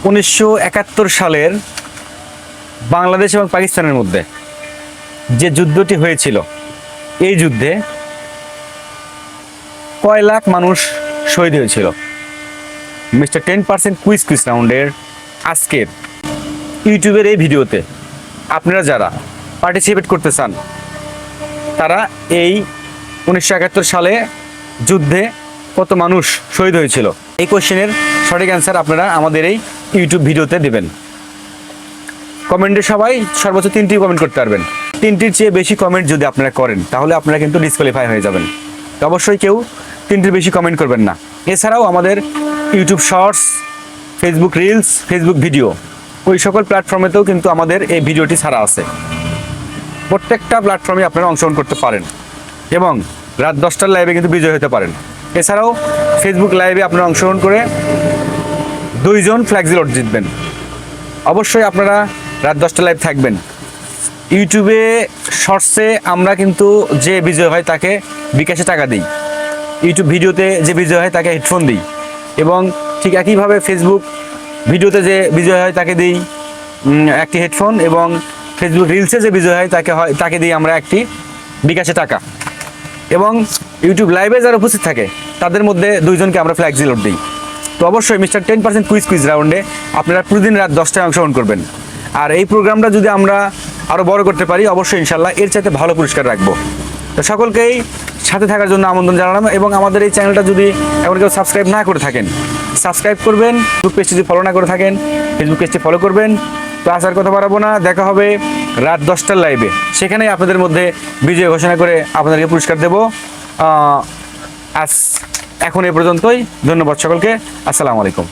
1971 সালের বাংলাদেশ এবং পাকিস্তানের মধ্যে যে যুদ্ধটি হয়েছিল, এই যুদ্ধে কয় লাখ মানুষ শহীদ হয়েছিল? মিস্টার 10% কুইজ রাউন্ডের আজকের ইউটিউবের এই ভিডিওতে আপনারা যারা পার্টিসিপেট করতে চান, তারা এই 1971 সালে যুদ্ধে কত মানুষ শহীদ হয়েছিল, এই কোশ্চেনের সঠিক অ্যান্সার আপনারা আমাদের এই ইউটিউব ভিডিওতে দেবেন। কমেন্টে সবাই সর্বোচ্চ 3টি কমেন্ট করতে পারবেন। 3টির চেয়ে বেশি কমেন্ট যদি আপনারা করেন, তাহলে আপনারা কিন্তু ডিসকোয়ালিফাই হয়ে যাবেন। তো অবশ্যই কেউ 3টির বেশি কমেন্ট করবেন না। এছাড়াও আমাদের YouTube shorts, Facebook reels, Facebook video, ওই সকল প্ল্যাটফর্মেতেও কিন্তু আমাদের এই ভিডিওটি ছাড়া আছে। প্রত্যেকটা প্ল্যাটফর্মে আপনারা অংশগ্রহণ করতে পারেন এবং রাত 10টার লাইভে কিন্তু বিজয় হতে পারেন। এছাড়াও ফেসবুক লাইভে আপনারা অংশগ্রহণ করে 2 জন ফ্ল্যাক্সি লট জিতবেন। অবশ্যই আপনারা রাত 10টা লাইভ থাকবেন। ইউটিউবে শর্টসে আমরা কিন্তু যে বিজয় হয় তাকে বিকাশে টাকা দিই, ইউটিউব ভিডিওতে যে বিজয় হয় তাকে হেডফোন দিই, এবং ঠিক একইভাবে ফেসবুক ভিডিওতে যে বিজয় হয় তাকে দিই একটি হেডফোন, এবং ফেসবুক রিলসে যে বিজয় হয় তাকে দিই আমরা একটি বিকাশে টাকা। এবং ইউটিউব লাইভে যারা উপস্থিত থাকে তাদের মধ্যে 2 জনকে আমরা ফ্ল্যাক্সি লট দিই। তো অবশ্যই মিস্টার 10% কুইজ রাউন্ডে আপনারা প্রতিদিন রাত 10টায় অংশগ্রহণ করবেন। আর এই প্রোগ্রামটা যদি আমরা আরও বড় করতে পারি, অবশ্যই ইনশাল্লাহ এর চাইতে ভালো পুরস্কার রাখবো। তো সকলকেই সাথে থাকার জন্য আমন্ত্রণ জানালাম, এবং আমাদের এই চ্যানেলটা যদি এখন কেউ সাবস্ক্রাইব না করে থাকেন, সাবস্ক্রাইব করবেন। ফেসবুক পেজটি যদি ফলো না করে থাকেন, ফেসবুক পেজটি ফলো করবেন। তো আসার কথা বাড়াবো না, দেখা হবে রাত 10টার লাইভে। সেখানেই আপনাদের মধ্যে বিজয় ঘোষণা করে আপনাদেরকে পুরস্কার দেবো। আজ এখন এ পর্যন্তই। ধন্যবাদ সকলকে। আসসালামু আলাইকুম।